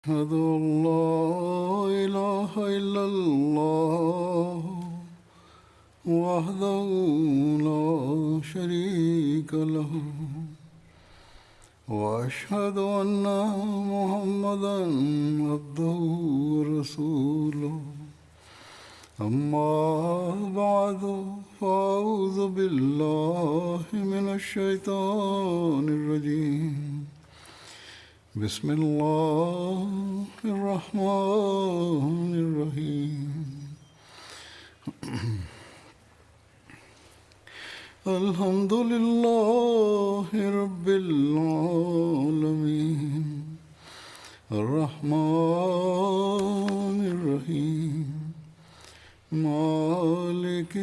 أشهد أن لا إله إلا الله وحده لا شريك له وأشهد أن محمدا عبده ورسوله أما بعد فأعوذ بالله من الشيطان الرجيم بسم الله الرحمن الرحيم الحمد لله رب العالمين الرحمن الرحيم مالك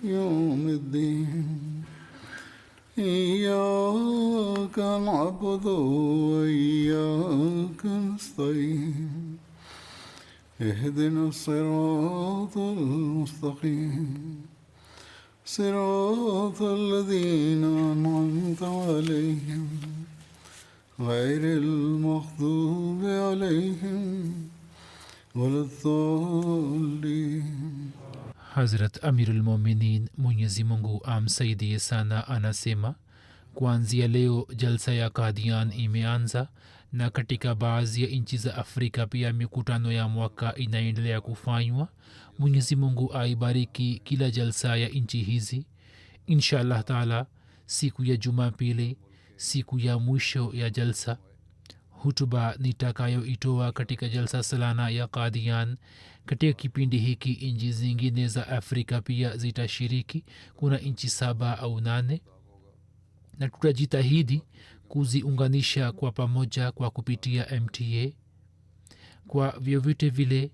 يوم الدين إياك نعبد وإياك نستعين اهدنا الصراط المستقيم صراط الذين أنعمت عليهم غير المغضوب عليهم ولا الضالين. Hazrat Amirul Mominin Mwenyezi Mungu amsaidie sana anasema, kuanzia leo jalsa ya Qadian imeanza na katika baadhi ya nchi za Afrika pia mikutano ya mwaka inaendelea kufanywa. Mwenyezi Mungu aibariki kila jalsa ya nchi hizi. Inshallah taala, siku ya Jumapili, siku ya mwisho ya jalsa, hutuba nitakayoitoa katika jalsa salana ya Qadian. Katika kipindi hiki nchi zingine za Afrika pia zitashiriki. Kuna nchi 7 au 8 na tutajitahidi kuziunganisha kwa pamoja kwa kupitia MTA. Kwa vyovyote vile,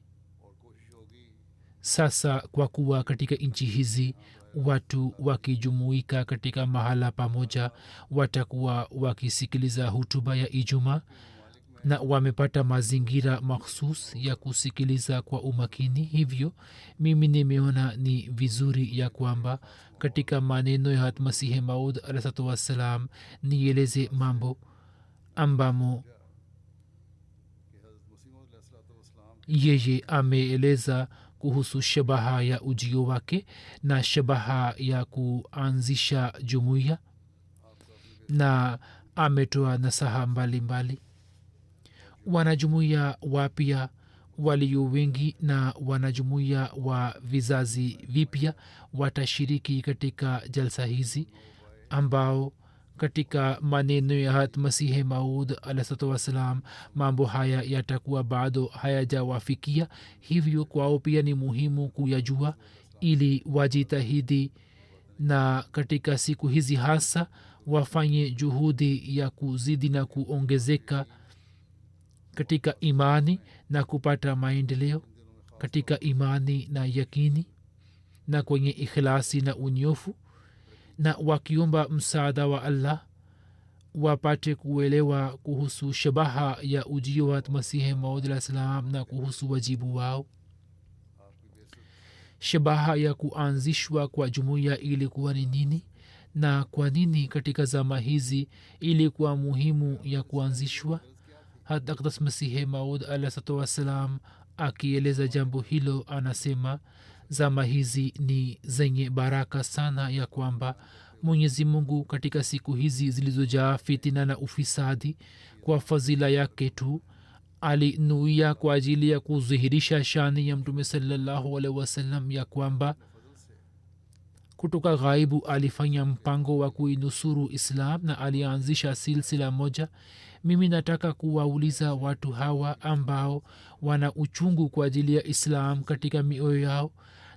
sasa kwa kuwa katika nchi hizi watu wakijumuika katika mahala pamoja watakuwa wakisikiliza hutuba ya Ijumaa na wamepata mazingira makhsus ya kusikiliza kwa umakini. Hivyo mimi nimeona ni vizuri ya kwamba katika maneno ya Masihi Maud alayhi wassalam nieleze mambo ambamo yeye ameeleza kuhusu shabaha ya ujio wake na shabaha ya kuanzisha jumuiya, na ametoa nasaha mbalimbali. Wanajumuiya wapya walio wengi na wanajumuiya wa vizazi vipya watashiriki katika jalsa hizi, ambao katika maneno ya Masihi Maud alayhi wassalam mambo haya yatakuwa bado hayajawafikia. Hivyo kwao pia ni muhimu kuyajua ili wajitahidi, na katika siku hizi hasa wafanye juhudi ya kuzidi na kuongezeka katika imani na kupata maendeleo katika imani na yakini na kwenye ikhlasi na unyofu, na wakiomba msaada wa Allah wapate kuelewa kuhusu shabaha ya ujio wa Masihi Maud alayhi salam na kuhusu wajibu wao. Shabaha ya kuanzishwa kwa jumuiya ilikuwa ni nini na kwa nini katika zama hizi ilikuwa muhimu ya kuanzishwa? Hata Masihi Maud alayhi wassalam akieleza jambo hilo anasema, zama hizi ni zenye baraka sana, ya kwamba Mwenyezi Mungu katika siku hizi zilizojaa fitina na ufisadi, kwa fadhila yake tu alinuia kwa ajili ya kudhihirisha shani ya Mtume sallallahu alaihi wasallam, ya kwamba kutoka ghaibu alifanya mpango wa kuinusuru Islam na alianzisha silsila moja. Mimi nataka kuwauliza watu hawa ambao wana uchungu kwa ajili ya Islam katika mioyo yao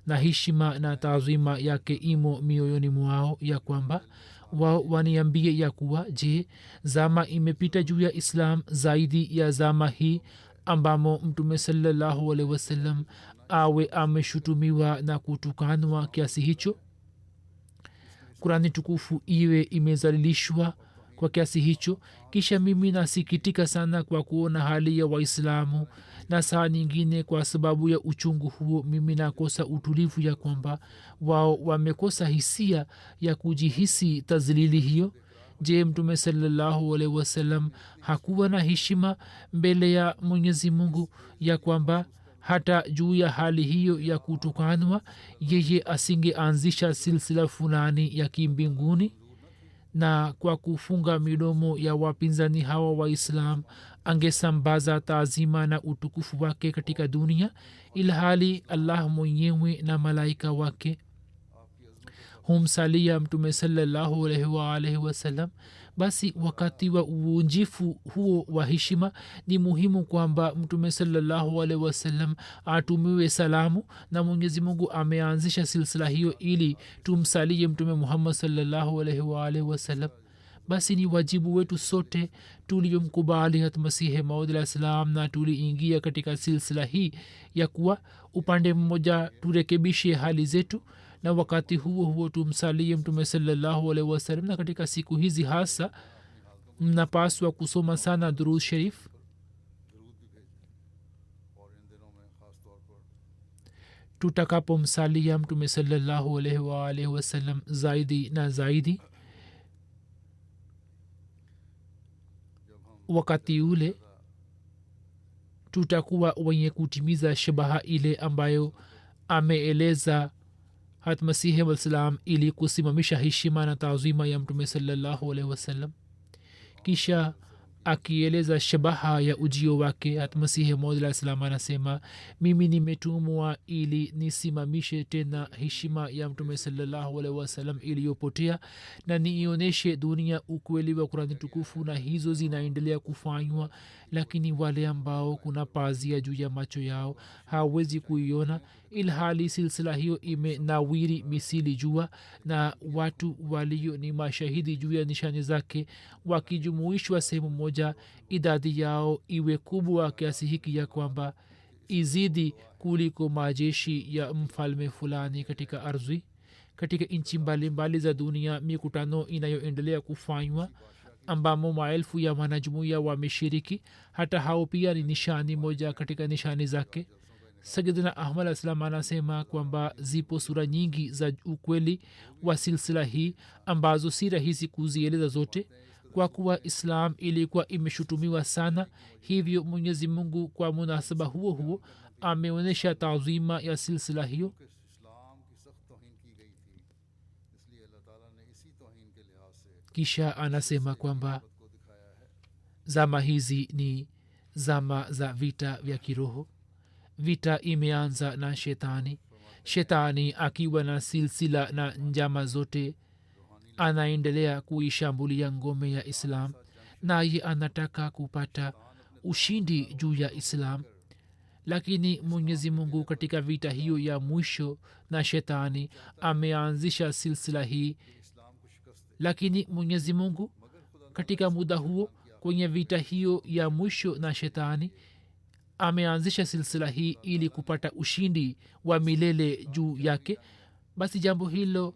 na heshima na taazima yake imo mioyoni mwao, ya kwamba wao waniambie ya kuwa, je, zama imepita juu ya Islam zaidi ya zama hii ambamo Mtume sallallahu alaihi wasallam awe ameshutumiwa na kutukanwa kiasi hicho? Kurani tukufu iwe imezalilishwa kwa kiasi hicho? Kisha mimi nasikitika sana kwa kuona hali ya Waislamu, na saa nyingine kwa sababu ya uchungu huo mimi nakosa utulivu, ya kwamba wao wamekosa hisia ya kujihisi tazlili hiyo. je mtume salallahu alaihi wasallam hakuwa na heshima mbele ya mwenyezi mungu ya kwamba hata juu ya hali hiyo ya kutukanwa yeye asingeanzisha silsila fulani ya kimbinguni na kwa kufunga midomo ya wapinzani hawa waislam angesambaza taazima na utukufu wake katika dunia ilhali allah mwenyewe na malaika wake humsalia mtume salallahu alaihi waalaihi wasallam. Basi wakati wa uvunjifu huo wa heshima ni muhimu kwamba mtume salallahu alaihi wasallam atumiwe salamu na mwenyezi mungu ameanzisha silsila hiyo ili tumsalie mtume muhammad salallahu alaihi waalaihi wasallam. basi ni wajibu wetu sote tuliomkubali hatmasihi maud alah salam na tuliingia katika silsila hii ya kuwa upande mmoja turekebishe hali zetu na wakati huo huo tumsalie mtume salallahu alaihi wasallam. Na katika siku hizi hasa mnapaswa kusoma sana durud sharif. tutakapomsalia mtume salallahu alaihi waalaihi wasallam zaidi na zaidi, wakati ule tutakuwa wenye kutimiza shabaha ile ambayo ameeleza hatmasihi wasalam ili kusimamisha heshima na taazima ya mtume salallahu alaihi wasallam. kisha akieleza shabaha ya ujio wake hatmasihi maud alah salam anasema, mimi nimetumwa ili nisimamishe tena heshima ya mtume salallahu alaihi wasallam iliyopotea na niionyeshe dunia ukweli wa kurani tukufu, na hizo zinaendelea kufanywa, lakini wale ambao kuna pazia juu ya macho yao hawezi kuiona, ilhali silsila hiyo imenawiri misili jua na watu walio ni mashahidi juu ya nishani zake wakijumuishwa sehemu moja, idadi yao iwe kubwa kiasi hiki ya kwamba izidi kuliko majeshi ya mfalme fulani katika ardhi. katika nchi mbalimbali za dunia mikutano inayoendelea kufanywa ambamo maelfu ya wanajumuia wameshiriki, hata hao pia ni nishani moja katika nishani zake. sayidina ahmad aslam anasema kwamba zipo sura nyingi za ukweli wa silsila hii ambazo si rahisi kuzieleza zote kwa kuwa islam ilikuwa imeshutumiwa sana. hivyo mwenyezi mungu kwa munasaba huo huo ameonyesha taazima ya silsila hiyo. kisha anasema kwamba zama hizi ni zama za vita vya kiroho. vita imeanza na shetani. shetani akiwa na silsila na njama zote anaendelea kuishambulia ngome ya islam, naye anataka kupata ushindi juu ya islam. lakini mwenyezi mungu katika vita hiyo ya mwisho na shetani ameanzisha silsila hii. lakini mwenyezi mungu katika muda huo kwenye vita hiyo ya mwisho na shetani ameanzisha silsila hii ili kupata ushindi wa milele juu yake. basi jambo hilo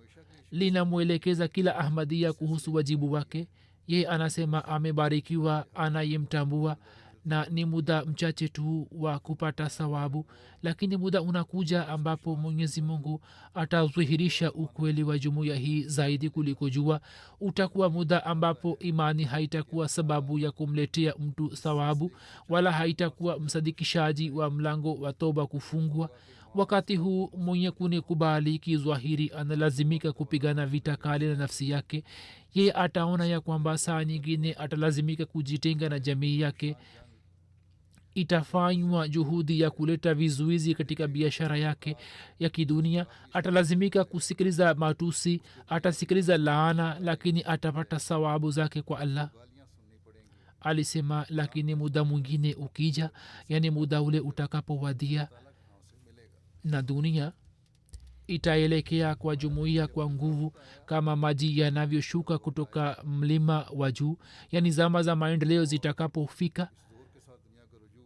linamwelekeza kila ahmadia kuhusu wajibu wake. yeye anasema amebarikiwa anayemtambua, na ni muda mchache tu wa kupata sawabu, lakini muda unakuja ambapo mwenyezi mungu atadhihirisha ukweli wa jumuiya hii zaidi kuliko jua. utakuwa muda ambapo imani haitakuwa sababu ya kumletea mtu sawabu, wala haitakuwa msadikishaji wa mlango wa toba kufungwa. wakati huu mwenye kunikubali kizwahiri analazimika kupigana vita kali na nafsi yake. ye ataona ya kwamba saa nyingine atalazimika kujitenga na jamii yake. itafanywa juhudi ya kuleta vizuizi katika biashara yake ya kidunia. atalazimika kusikiliza matusi, atasikiliza laana, lakini atapata sawabu zake kwa allah. alisema, lakini muda mwingine ukija, yani muda ule utakapowadia na dunia itaelekea kwa jumuiya kwa nguvu kama maji yanavyoshuka kutoka mlima wa juu, yani zama za maendeleo zitakapofika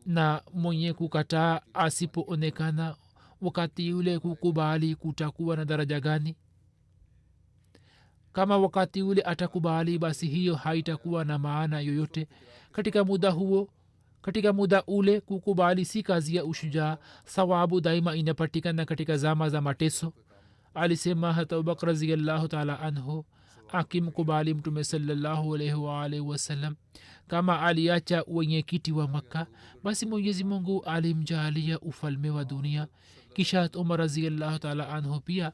na mwenye kukataa asipoonekana, wakati yule kukubali kutakuwa na daraja gani? kama wakati ule atakubali, basi hiyo haitakuwa na maana yoyote. katika muda ule kukubali si kazi ya ushujaa. sawabu daima inapatikana katika zama za mateso. alisema hata abubakar raziallahu taala anhu akimkubali mtume salallahu alaihi waalihi wasallam kama aliacha wenyekiti wa makka basi mwenyezi mungu alimjaalia ufalme wa dunia kisha umar raziallahu taala anhu pia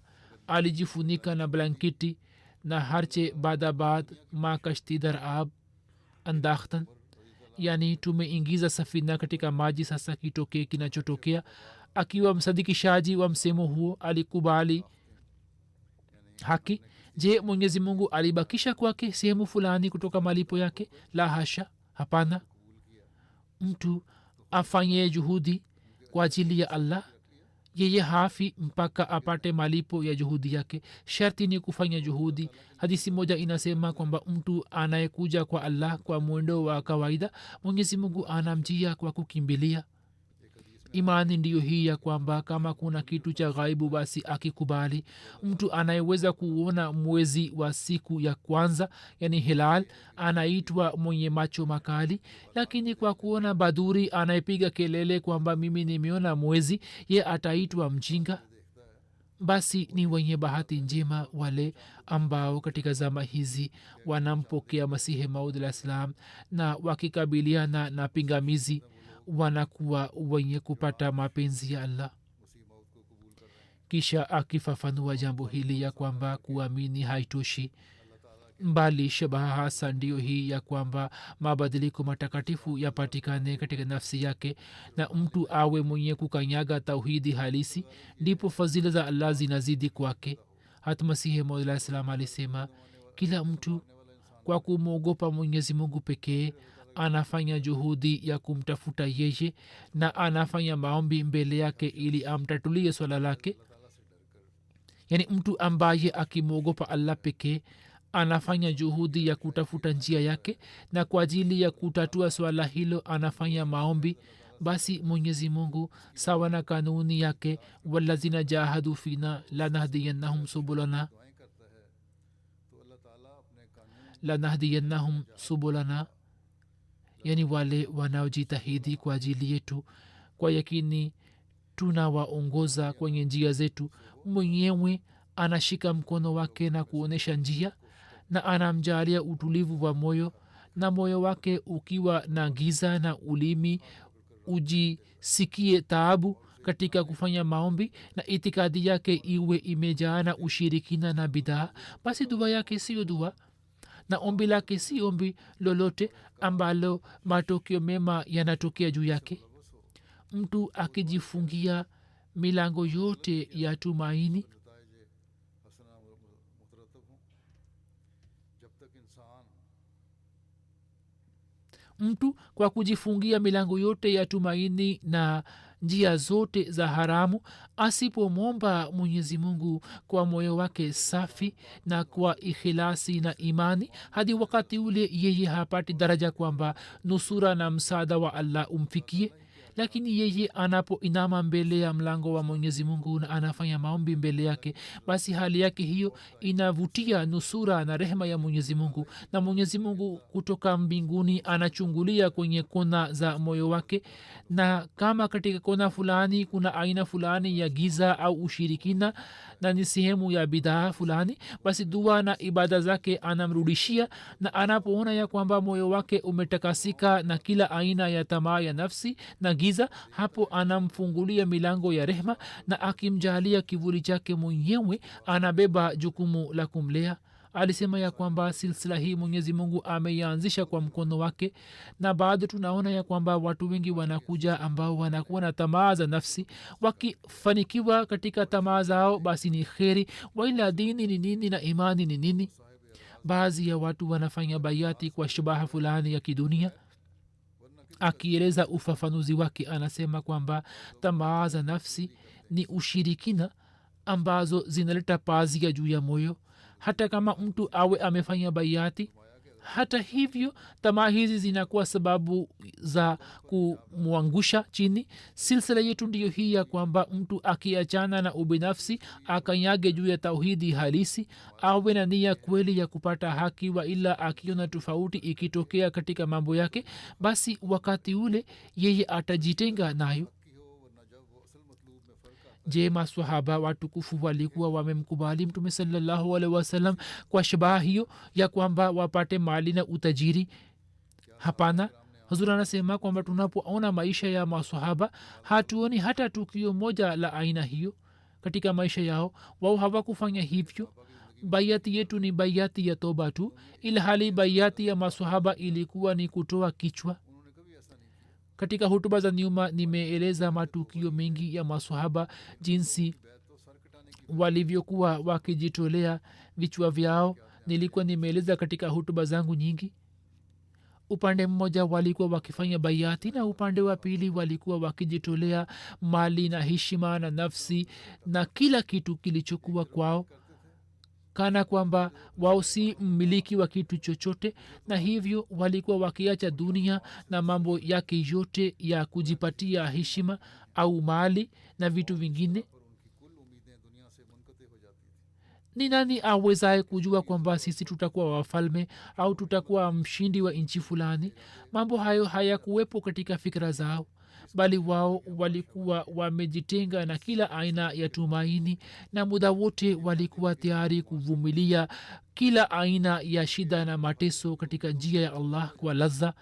alijifunika na blanketi na harche badabad ma kashti dar ab andakhtan yani tumeingiza safina katika maji sasa kitokee kinachotokea akiwa msadikishaji wa msemo huo alikubali haki je mwenyezi mungu alibakisha kwake sehemu fulani kutoka malipo yake la hasha hapana mtu afanye juhudi kwa ajili ya allah yeye hafi mpaka apate malipo ya juhudi yake sharti ni kufanya juhudi hadisi moja inasema kwamba mtu anayekuja kwa allah kwa mwendo wa kawaida mwenyezi mungu anamjia kwa kukimbilia imani ndiyo hii ya kwamba kama kuna kitu cha ghaibu basi akikubali mtu anayeweza kuona mwezi wa siku ya kwanza yani hilal anaitwa mwenye macho makali lakini kwa kuona baduri anayepiga kelele kwamba mimi nimeona mwezi ye ataitwa mjinga basi ni wenye bahati njema wale ambao katika zama hizi wanampokea masihi maud alah salam na wakikabiliana na pingamizi wanakuwa wenye kupata mapenzi ya allah kisha akifafanua jambo hili ya kwamba kuamini haitoshi mbali shabaha hasa ndio hii ya kwamba mabadiliko matakatifu yapatikane katika nafsi yake na mtu awe mwenye kukanyaga tauhidi halisi ndipo fadhila za allah zinazidi kwake hata masihi maud alah salam alisema kila mtu kwa kumwogopa mwenyezi mungu pekee anafanya juhudi ya kumtafuta yeye na anafanya maombi mbele yake ili amtatulie swala lake yaani mtu ambaye akimwogopa allah pekee anafanya juhudi ya kutafuta njia yake na kwa ajili ya kutatua swala hilo anafanya maombi basi mwenyezi mungu sawa na kanuni yake walazina jahadu fina lanahdiyannahum subulana yani wale wanaojitahidi kwa ajili yetu kwa yakini tunawaongoza kwenye njia zetu mwenyewe anashika mkono wake na kuonyesha njia na anamjalia utulivu wa moyo na moyo wake ukiwa na giza na ulimi ujisikie taabu katika kufanya maombi na itikadi yake iwe imejaa na ushirikina na bidaa basi dua yake siyo dua na ombi lake si ombi lolote ambalo matokeo mema yanatokea juu yake mtu akijifungia milango yote ya tumaini mtu kwa kujifungia milango yote ya tumaini na njia zote za haramu asipomwomba mwenyezi mungu kwa moyo wake safi na kwa ikhilasi na imani hadi wakati ule yeye hapati daraja kwamba nusura na msaada wa allah umfikie lakini yeye anapoinama mbele ya mlango wa mwenyezi mungu na anafanya maombi mbele yake basi hali yake hiyo inavutia nusura na rehema ya mwenyezi mungu na mwenyezi mungu kutoka mbinguni anachungulia kwenye kona za moyo wake na kama katika kona fulani kuna aina fulani ya giza au ushirikina na ni sehemu ya bidaa fulani basi dua na ibada zake anamrudishia na anapoona ya kwamba moyo wake umetakasika na kila aina ya tamaa ya nafsi na giza hapo anamfungulia milango ya rehma na akimjalia kivuli chake mwenyewe anabeba jukumu la kumlea alisema ya kwamba silsila hii mwenyezi mungu ameianzisha kwa mkono wake na baado tunaona ya kwamba watu wengi wanakuja ambao wanakuwa na tamaa za nafsi wakifanikiwa katika tamaa zao basi ni kheri waila dini ni nini na imani ni nini baadhi ya watu wanafanya bayati kwa shabaha fulani ya kidunia akieleza ufafanuzi wake anasema kwamba tamaa za nafsi ni ushirikina ambazo zinaleta pazia juu ya moyo hata kama mtu awe amefanya bayati hata hivyo tamaa hizi zinakuwa sababu za kumwangusha chini silsila yetu ndiyo hii ya kwamba mtu akiachana na ubinafsi akanyage juu ya tauhidi halisi awe na nia kweli ya kupata haki wa ila akiona tofauti ikitokea katika mambo yake basi wakati ule yeye atajitenga nayo je maswahaba watukufu walikuwa wamemkubali mtume sallallahu alaihi wasallam kwa shabaha hiyo ya kwamba wapate mali na utajiri? Hapana. Huzur anasema kwamba tunapoona maisha ya maswahaba hatuoni hata tukio moja la aina hiyo katika maisha yao. Wao hawakufanya hivyo. Bayati yetu ni bayati ya toba tu, ilhali bayati ya maswahaba ilikuwa ni kutoa kichwa. Katika hutuba za nyuma nimeeleza matukio mengi ya maswahaba, jinsi walivyokuwa wakijitolea vichwa vyao. Nilikuwa nimeeleza katika hutuba zangu nyingi. Upande mmoja walikuwa wakifanya bayati na upande wa pili walikuwa wakijitolea mali na heshima na nafsi na kila kitu kilichokuwa kwao, kana kwamba wao si mmiliki wa kitu chochote, na hivyo walikuwa wakiacha dunia na mambo yake yote ya kujipatia heshima au mali na vitu vingine. Ni nani awezaye kujua kwamba sisi tutakuwa wafalme au tutakuwa mshindi wa nchi fulani? Mambo hayo hayakuwepo katika fikira zao, bali wao walikuwa wamejitenga na kila aina ya tumaini, na muda wote walikuwa tayari kuvumilia kila aina ya shida na mateso katika njia ya Allah kwa ladha,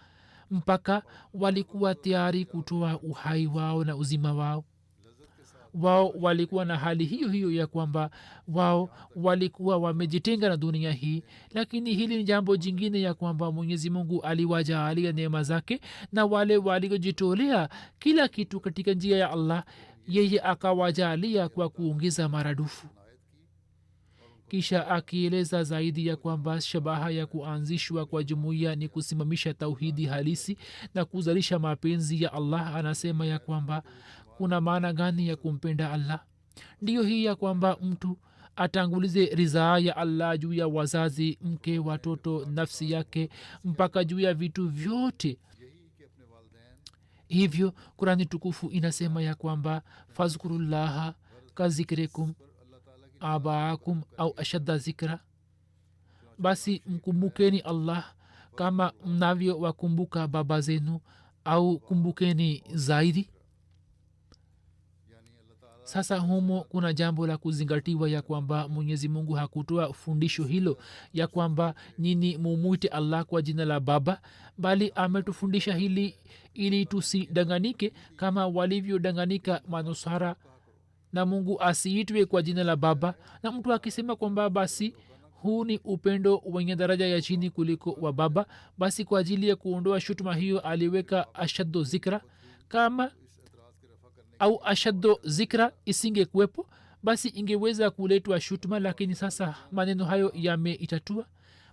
mpaka walikuwa tayari kutoa uhai wao na uzima wao. Wao walikuwa na hali hiyo hiyo ya kwamba wao walikuwa wamejitenga na dunia hii, lakini hili ni jambo jingine ya kwamba mwenyezi mungu aliwajaalia neema zake, na wale waliojitolea kila kitu katika njia ya Allah yeye akawajaalia kwa kuongeza maradufu. Kisha akieleza zaidi ya kwamba shabaha ya kuanzishwa kwa jumuiya ni kusimamisha tauhidi halisi na kuzalisha mapenzi ya Allah. Anasema ya kwamba kuna maana gani ya kumpenda Allah? ndiyo hii ya kwamba mtu atangulize ridhaa ya Allah juu ya wazazi, mke, watoto, nafsi yake, mpaka juu ya vitu vyote hivyo. Kurani tukufu inasema ya kwamba fazkurullaha ka zikrikum abaakum au ashadda zikra, basi mkumbukeni Allah kama mnavyo wakumbuka baba zenu au kumbukeni zaidi. Sasa humo kuna jambo la kuzingatiwa ya kwamba mwenyezi mungu hakutoa fundisho hilo ya kwamba nini mumwite Allah kwa jina la baba, bali ametufundisha hili ili tusidanganike kama walivyodanganika manusara, na mungu asiitwe kwa jina la baba. Na mtu akisema kwamba basi huu ni upendo wenye daraja ya chini kuliko wa baba, basi kwa ajili ya kuondoa shutuma hiyo aliweka ashaddo zikra. Kama au ashaddo zikra isinge kuwepo, basi ingeweza kuletwa shutuma, lakini sasa maneno hayo yameitatua.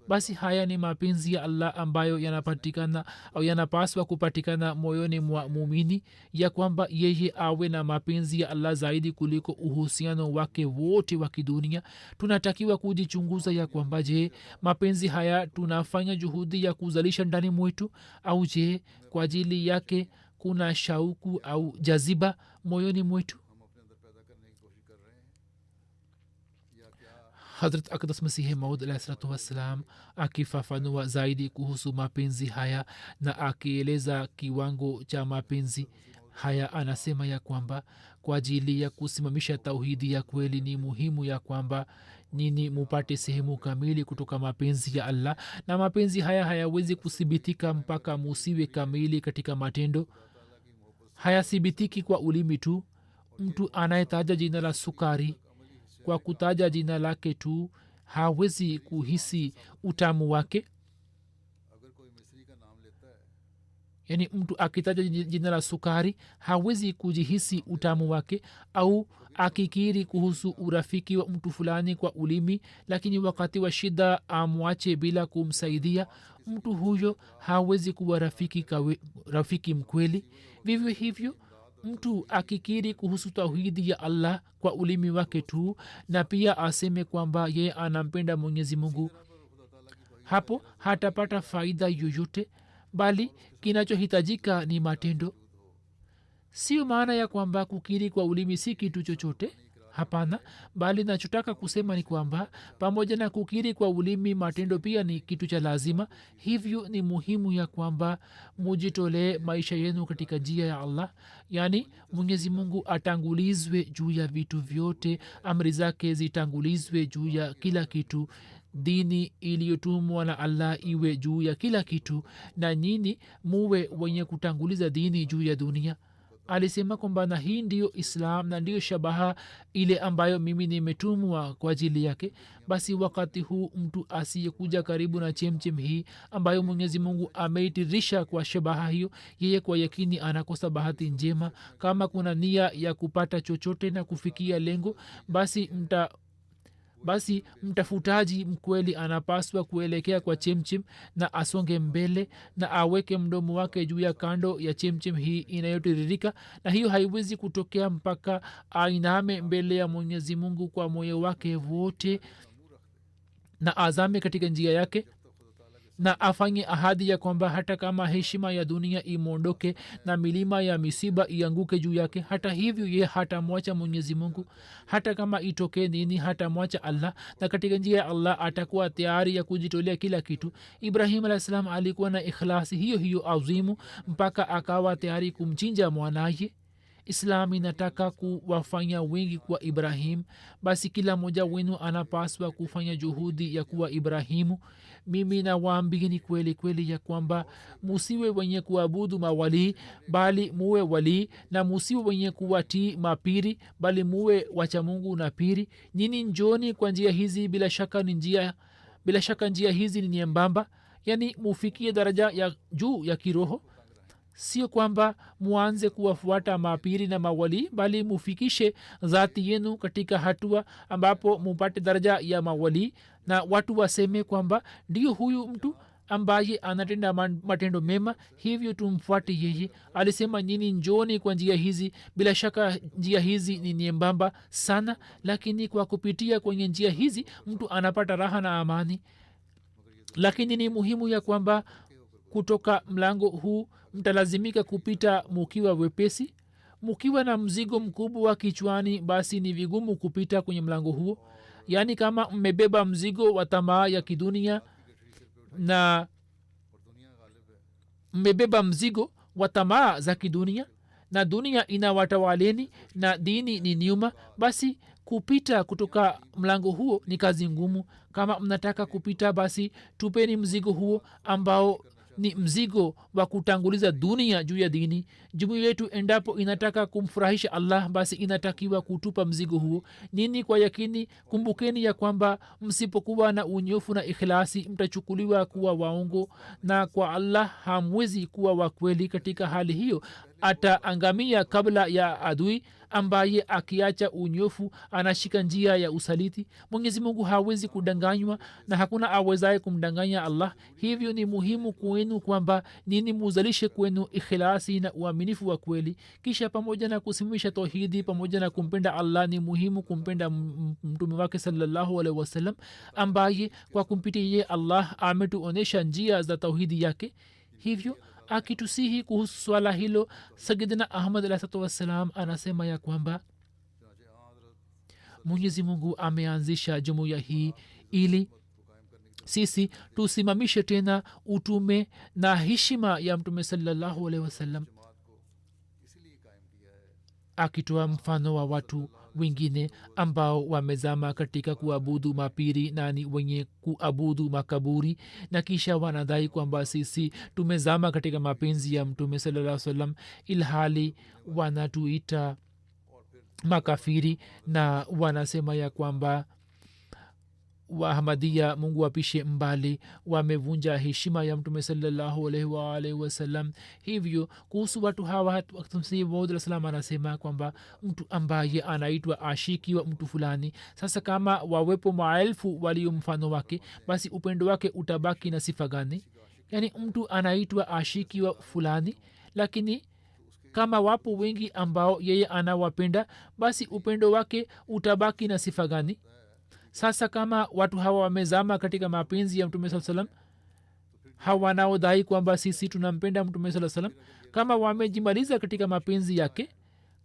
Basi haya ni mapenzi ya Allah ambayo yanapatikana au yanapaswa kupatikana moyoni mwa muumini, ya kwamba yeye awe na mapenzi ya Allah zaidi kuliko uhusiano wake wote wa kidunia. Tunatakiwa kujichunguza ya kwamba je, mapenzi haya tunafanya juhudi ya kuzalisha ndani mwetu, au je kwa ajili yake kuna shauku au jaziba moyoni mwetu. Hazrat akdas masihi maud alaih salatu wassalam akifafanua zaidi kuhusu mapenzi haya na akieleza kiwango cha mapenzi haya, anasema ya kwamba kwa ajili ya kusimamisha tauhidi ya kweli ni muhimu ya kwamba nini mupate sehemu kamili kutoka mapenzi ya Allah, na mapenzi haya hayawezi kuthibitika mpaka musiwe kamili katika matendo. Hayathibitiki kwa ulimi tu. Mtu anayetaja jina la sukari kwa kutaja jina lake tu hawezi kuhisi utamu wake. Yani mtu akitaja jina la sukari hawezi kujihisi utamu wake, au akikiri kuhusu urafiki wa mtu fulani kwa ulimi, lakini wakati wa shida amwache bila kumsaidia, mtu huyo hawezi kuwa rafiki mkweli. Vivyo hivyo mtu akikiri kuhusu tauhidi ya Allah kwa ulimi wake tu na pia aseme kwamba yeye anampenda mwenyezi mungu, hapo hatapata faida yoyote, bali kinachohitajika ni matendo. sio maana ya kwamba kukiri kwa ulimi si kitu chochote. hapana, bali nachotaka kusema ni kwamba pamoja na kukiri kwa ulimi, matendo pia ni kitu cha lazima. Hivyo ni muhimu ya kwamba mujitolee maisha yenu katika njia ya allah, yaani mwenyezi mungu atangulizwe juu ya vitu vyote, amri zake zitangulizwe juu ya kila kitu, dini iliyotumwa na allah iwe juu ya kila kitu, na nyini muwe wenye kutanguliza dini juu ya dunia. Alisema kwamba na hii ndiyo islam na ndiyo shabaha ile ambayo mimi nimetumwa kwa ajili yake. Basi wakati huu mtu asiyekuja karibu na chemchem hii ambayo mwenyezi mungu ameitirisha kwa shabaha hiyo, yeye kwa yakini anakosa bahati njema. kama kuna nia ya kupata chochote na kufikia lengo, basi mtafutaji mkweli anapaswa kuelekea kwa chemchem na asonge mbele na aweke mdomo wake juu ya kando ya chemchem hii inayotiririka, na hiyo haiwezi kutokea mpaka ainame mbele ya mwenyezi mungu kwa moyo wake wote na azame katika njia yake, na afanye ahadi ya kwamba hata kama heshima ya dunia imwondoke na milima ya misiba ianguke juu yake, hata hivyo ye hatamwacha mwenyezi mungu. hata kama itokee nini, hatamwacha allah, na katika njia ya allah atakuwa tayari ya kujitolea kila kitu. ibrahim alah salam alikuwa na ikhlasi hiyo hiyo azimu mpaka akawa tayari kumchinja mwanaye. islam inataka kuwafanya wengi kuwa ibrahim. basi kila mmoja wenu anapaswa kufanya juhudi ya kuwa ibrahimu. mimi nawaambieni kweli kweli ya kwamba musiwe wenye kuabudu mawalii, bali muwe walii, na musiwe wenye kuwatii mapiri, bali muwe wacha mungu na piri. nyini njoni kwa njia hizi, bila shaka njia hizi ni nyembamba, yaani mufikie daraja ya juu ya kiroho. sio kwamba muanze kuwafuata mapiri na mawali, bali mufikishe zati yenu katika hatua ambapo mupate daraja ya mawali, na watu waseme kwamba ndio huyu mtu ambaye anatenda matendo mema, hivyo tumfuate yeye. alisema nyini njoni kwa njia hizi, bila shaka njia hizi ni nyembamba sana, lakini kwa kupitia kwenye njia hizi mtu anapata raha na amani. lakini ni muhimu ya kwamba kutoka mlango huu mtalazimika kupita mukiwa wepesi. mukiwa na mzigo mkubwa kichwani, basi ni vigumu kupita kwenye mlango huo. yaani kama mmebeba mzigo wa tamaa ya kidunia na mmebeba mzigo wa tamaa za kidunia na dunia inawatawaleni na dini ni nyuma, basi kupita kutoka mlango huo ni kazi ngumu. kama mnataka kupita, basi tupeni mzigo huo ambao ni mzigo wa kutanguliza dunia juu ya dini. jumuiya yetu endapo inataka kumfurahisha allah, basi inatakiwa kutupa mzigo huo. nini kwa yakini kumbukeni ya kwamba msipokuwa na unyofu na ikhlasi, mtachukuliwa kuwa waongo, na kwa allah hamwezi kuwa wakweli. katika hali hiyo ataangamia kabla ya adui ambaye akiacha unyofu anashika njia ya usaliti. mwenyezi mungu hawezi kudanganywa na hakuna awezaye kumdanganya allah. hivyo ni muhimu kwenu kwamba nini muzalishe kwenu ikhlasi na uaminifu wa kweli. kisha pamoja na kusimamisha tauhidi, pamoja na kumpenda allah, ni muhimu kumpenda mtume wake sallallahu alaihi wasallam, ambaye kwa kumpitia yeye allah ametuonyesha njia za tauhidi yake. hivyo akitusihi kuhusu swala hilo, sayidina ahmad alahsatu wassalam anasema ya kwamba mwenyezi mungu ameanzisha jumuiya hii ili sisi tusimamishe tena utume na heshima ya mtume sallallahu alaihi wasallam, akitoa mfano wa watu wengine ambao wamezama katika kuabudu mapiri na ni wenye kuabudu makaburi, na kisha wanadai kwamba sisi tumezama katika mapenzi ya mtume sallallahu alaihi wasallam, ilhali wanatuita makafiri na wanasema ya kwamba wahamadia, mungu wapishe mbali, wamevunja heshima ya mtume sallallahu alaihi wa alihi wasallam. hivyo kuhusu watu hawa salam anasema kwamba mtu ambaye anaitwa ashiki wa mtu fulani, sasa kama wawepo maelfu walio mfano wake, basi upendo wake utabaki na sifa gani? yaani mtu anaitwa ashiki wa fulani, lakini kama wapo wengi ambao yeye anawapenda, basi upendo wake utabaki na sifa gani? sasa kama watu hawa wamezama katika mapenzi ya mtume saa salam, hawanaodai kwamba sisi tunampenda mtume saa salam, kama wamejimaliza katika mapenzi yake,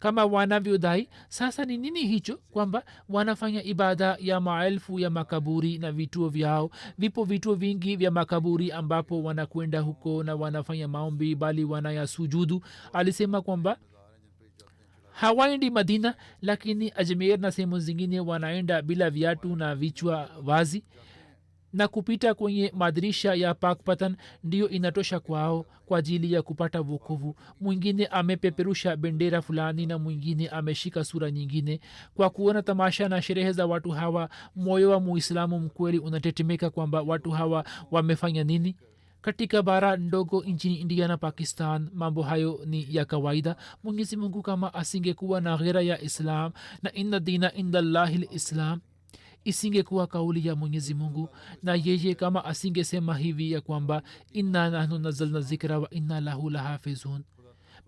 kama wanavyodai. Sasa ni nini hicho? Kwamba wanafanya ibada ya maelfu ya makaburi na vituo vyao. Vipo vituo vingi vya makaburi ambapo wanakwenda huko na wanafanya maombi, bali wanayasujudu. Alisema kwamba hawaendi madina, lakini ajmer na sehemu zingine wanaenda bila viatu na vichwa wazi, na kupita kwenye madirisha ya pakpatan ndio inatosha kwao kwa ajili ya kupata wokovu. Mwingine amepeperusha bendera fulani na mwingine ameshika sura nyingine. Kwa kuona tamasha na sherehe za watu hawa, moyo wa muislamu mkweli unatetemeka kwamba watu hawa wamefanya nini. Katika bara ndogo nchini india na pakistan mambo hayo ni ya kawaida. Mwenyezi Mungu kama asingekuwa na ghera ya islam na inna dina inda llahi lislam, isingekuwa kauli ya Mwenyezi Mungu, na yeye kama asingesema hivi ya kwamba inna nahnu nazalna zikra wa inna lahu lahafizun,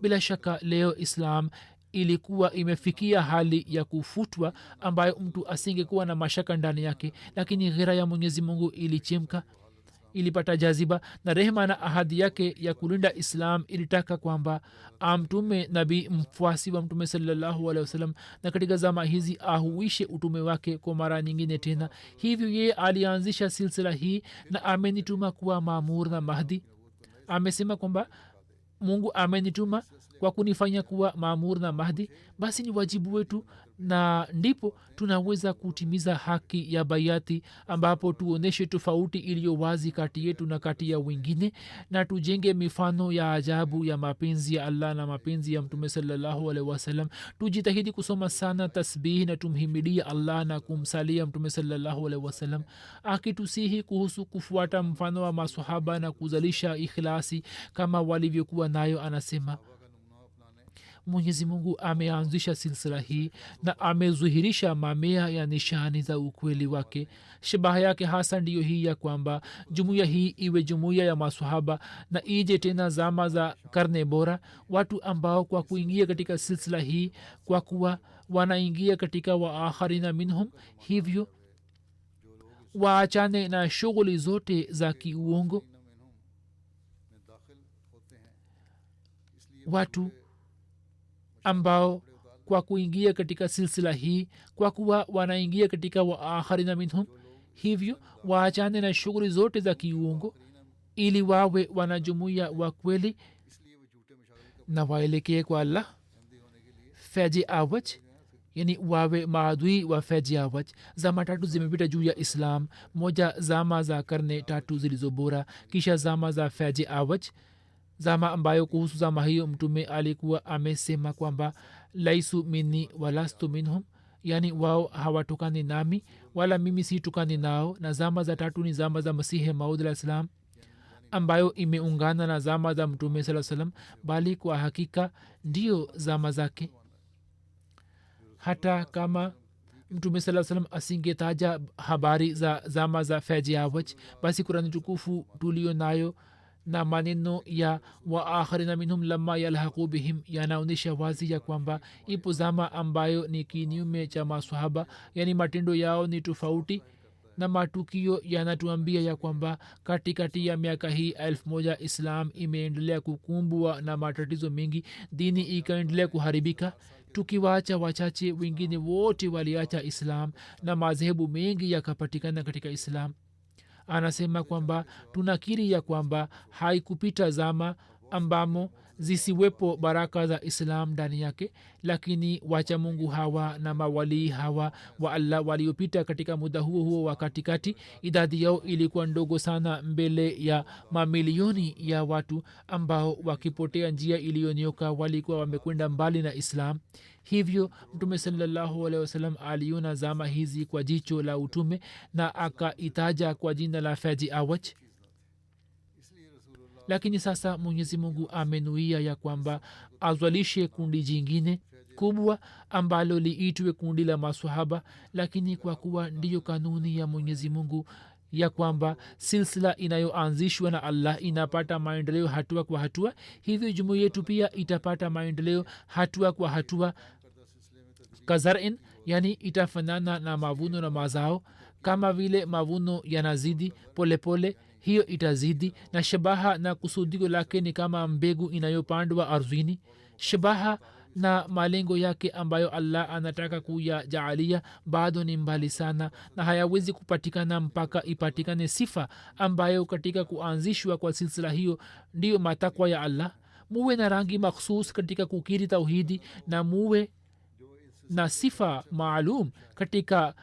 bila shaka leo islam ilikuwa imefikia hali ya kufutwa ambayo mtu asingekuwa na mashaka ndani yake. Lakini ghera ya Mwenyezi Mungu ilichemka, ilipata jaziba, na rehema na ahadi yake ya kulinda islam ilitaka kwamba amtume nabii mfuasi wa mtume sallallahu alaihi wasallam, na katika zama hizi ahuishe utume wake kwa mara nyingine tena. hivyo yeye alianzisha silsila hii na amenituma kuwa maamur na mahdi. amesema kwamba Mungu amenituma kwa kunifanya kuwa maamur na mahdi, basi ni wajibu wetu, na ndipo tunaweza kutimiza haki ya bayati, ambapo tuoneshe tofauti iliyo wazi kati yetu na kati ya wengine, na tujenge mifano ya ajabu ya mapenzi ya Allah na mapenzi ya mtume sallallahu alaihi wasallam. Tujitahidi kusoma sana tasbihi na tumhimidia Allah na kumsalia mtume sallallahu alaihi wasallam, akitusihi kuhusu kufuata mfano wa masahaba na kuzalisha ikhlasi kama walivyokuwa nayo. Anasema Mwenyezi Mungu ameanzisha silsila hii na amezuhirisha mamea ya nishani za ukweli wake. shabaha yake hasa ndiyo hii ya kwamba jumuiya hii iwe jumuiya ya maswahaba na ije tena zama za karne bora, watu ambao kwa kuingia katika silsila hii kwa kuwa wanaingia katika waakharina minhum, hivyo waachane na shughuli zote za kiuongo. Watu ambao kwa kuingia katika silsila hii kwa kuwa wanaingia katika waakharina minhum, hivyo waachane na shughuli zote za kiuongo ili wawe wanajumuia wa kweli na waelekee kwa Allah. feji awaj, yani wawe maadui wa feji awaj. Zama tatu zimepita juu ya islam. moja, zama za karne tatu zilizobora, kisha zama za feji awaj, zama ambayo kuhusu zama hiyo mtume alikuwa amesema kwamba laisu minni walastu minhum, yani wao hawatokani nami wala mimi si tukani nao. Na zama za tatu ni zama za masihi maud alah salam, ambayo imeungana na zama za mtume saa salam, bali kwa hakika ndio zama zake. hata kama mtume saa salam asingetaja habari za zama za feji awaj, basi kurani tukufu tulio nayo na maneno ya waakharina minhum lamma yalhaqu bihim yanaonyesha wazi ya kwamba ipo zama ambayo ni kinyume cha maswahaba, yani matendo yao ni tofauti, na matukio yanatuambia ya kwamba katikati ya miaka hii 1000 islam imeendelea kukumbwa na matatizo mengi, dini ikaendelea kuharibika. Tukiwaacha wachache, wengine wote waliacha islam na madhehebu mengi yakapatikana katika islam. Anasema kwamba tunakiri ya kwamba haikupita zama ambamo zisiwepo baraka za islam ndani yake, lakini wacha mungu hawa na mawalii hawa wa Allah waliopita katika muda huo huo wa katikati, idadi yao ilikuwa ndogo sana mbele ya mamilioni ya watu ambao wakipotea njia iliyonyoka walikuwa wamekwenda mbali na islam. hivyo mtume sallallahu alaihi wasallam aliona zama hizi kwa jicho la utume na akaitaja kwa jina la feji awaj. Lakini sasa mwenyezi mungu amenuia ya kwamba azwalishe kundi jingine kubwa ambalo liitwe kundi la maswahaba. Lakini kwa kuwa ndiyo kanuni ya mwenyezi mungu ya kwamba silsila inayoanzishwa na Allah inapata maendeleo hatua kwa hatua, hivyo jumuiya yetu pia itapata maendeleo hatua kwa hatua. kazarin, yani itafanana na mavuno na mazao. Kama vile mavuno yanazidi polepole, hiyo itazidi, na shabaha na kusudio lake ni kama mbegu inayopandwa ardhini. shabaha na malengo yake ambayo allah anataka kuyajaalia bado ni mbali sana na hayawezi kupatikana mpaka ipatikane sifa ambayo katika kuanzishwa kwa silsila hiyo ndiyo matakwa ya allah. muwe na rangi makhsus katika kukiri tauhidi na muwe na sifa maalum katika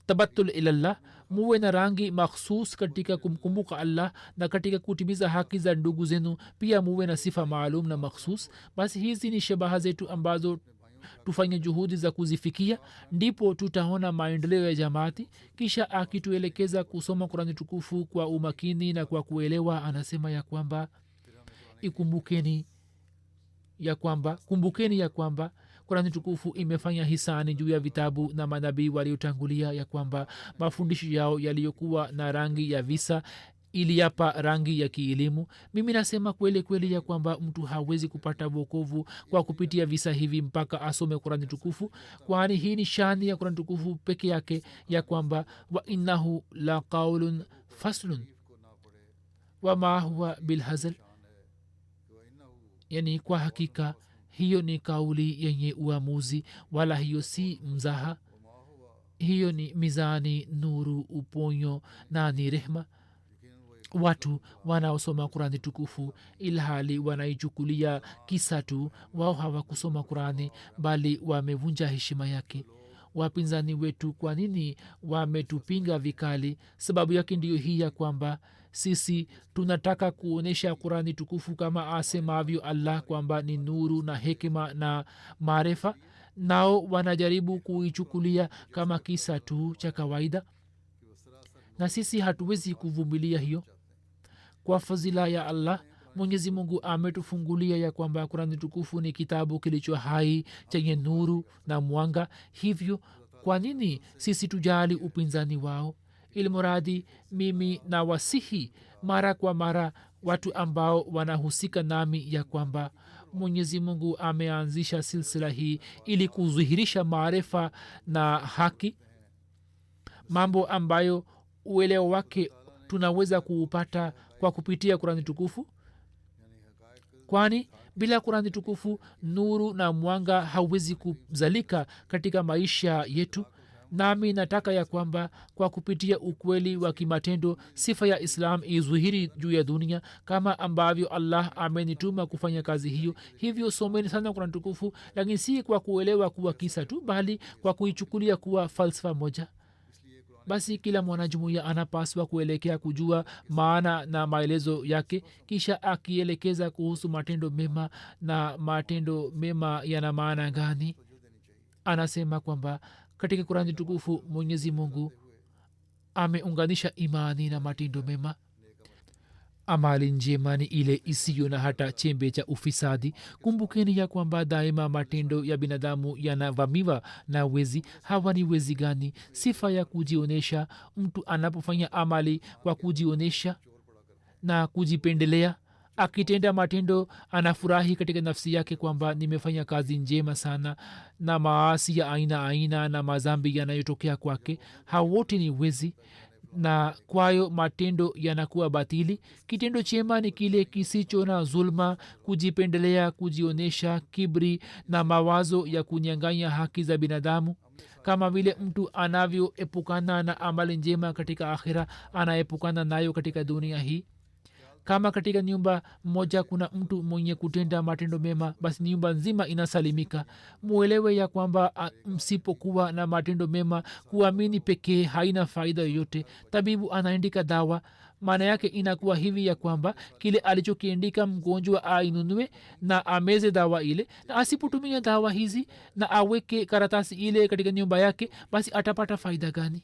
tabattul ilallah. muwe na rangi makhsus katika kumkumbuka allah na katika kutimiza haki za ndugu zenu pia muwe na sifa maalum na makhsus. basi hizi ni shabaha zetu ambazo tufanye juhudi za kuzifikia, ndipo tutaona maendeleo ya jamaati. kisha akituelekeza kusoma kurani tukufu kwa umakini na kwa kuelewa, anasema ya kwamba kumbukeni ya kwamba kurani tukufu imefanya hisani juu ya vitabu na manabii waliotangulia, ya kwamba mafundisho yao yaliyokuwa na rangi ya visa iliyapa rangi ya kielimu. mimi nasema kweli kweli ya kwamba mtu hawezi kupata wokovu kwa kupitia visa hivi mpaka asome kurani tukufu, kwani hii ni shani ya kurani tukufu peke yake, ya kwamba wa innahu la qaulun faslun wama huwa bilhazal, yani kwa hakika hiyo ni kauli yenye uamuzi, wala hiyo si mzaha. hiyo ni mizani, nuru, uponyo na ni rehma. watu wanaosoma kurani tukufu ilhali wanaichukulia kisa tu, wao hawakusoma kurani bali wamevunja heshima yake. wapinzani wetu kwa nini wametupinga vikali? sababu yake ndiyo hii ya kwamba sisi tunataka kuonyesha kurani tukufu kama asemavyo allah kwamba ni nuru na hekima na maarifa, nao wanajaribu kuichukulia kama kisa tu cha kawaida, na sisi hatuwezi kuvumilia hiyo. kwa fadhila ya allah mwenyezi mungu ametufungulia ya kwamba kurani tukufu ni kitabu kilicho hai chenye nuru na mwanga. hivyo kwa nini sisi tujali upinzani wao? ilmuradi mimi na wasihi mara kwa mara watu ambao wanahusika nami ya kwamba mwenyezi mungu ameanzisha silsila hii ili kudhihirisha maarifa na haki, mambo ambayo uelewa wake tunaweza kuupata kwa kupitia kurani tukufu, kwani bila kurani tukufu nuru na mwanga hauwezi kuzalika katika maisha yetu. nami nataka ya kwamba kwa kupitia ukweli wa kimatendo sifa ya islam izwihiri juu ya dunia kama ambavyo allah amenituma kufanya kazi hiyo. hivyo someni sana kurani tukufu, lakini si kwa kuelewa kuwa kisa tu, bali kwa kuichukulia kuwa falsafa moja. basi kila mwanajumuiya anapaswa kuelekea kujua maana na maelezo yake, kisha akielekeza kuhusu matendo mema na matendo mema yana maana gani. anasema kwamba katika kurani tukufu mwenyezi mungu ameunganisha imani na matendo mema. amali njema ni ile isiyo na hata chembe cha ufisadi. kumbukeni ya kwamba daima matendo ya binadamu yanavamiwa na wezi. hawa ni wezi gani? sifa ya kujionyesha. mtu anapofanya amali kwa kujionyesha na kujipendelea, akitenda matendo anafurahi katika nafsi yake kwamba nimefanya kazi njema sana, na maasi ya aina aina na mazambi yanayotokea kwake, hao wote ni wezi na kwayo matendo yanakuwa batili. kitendo chema ni kile kisicho na zulma, kujipendelea, kujionyesha, kibri na mawazo ya kunyanganya haki za binadamu. kama vile mtu anavyoepukana na amali njema katika akhira, anaepukana nayo katika dunia hii. kama katika nyumba moja kuna mtu mwenye kutenda matendo mema, basi nyumba nzima inasalimika. muelewe ya kwamba msipokuwa na matendo mema, kuamini pekee haina faida yoyote. tabibu anaandika dawa, maana yake inakuwa hivi ya kwamba kile alichokiandika mgonjwa ainunue na ameze dawa ile, na asipotumia dawa hizi na aweke karatasi ile katika nyumba yake, basi atapata faida gani?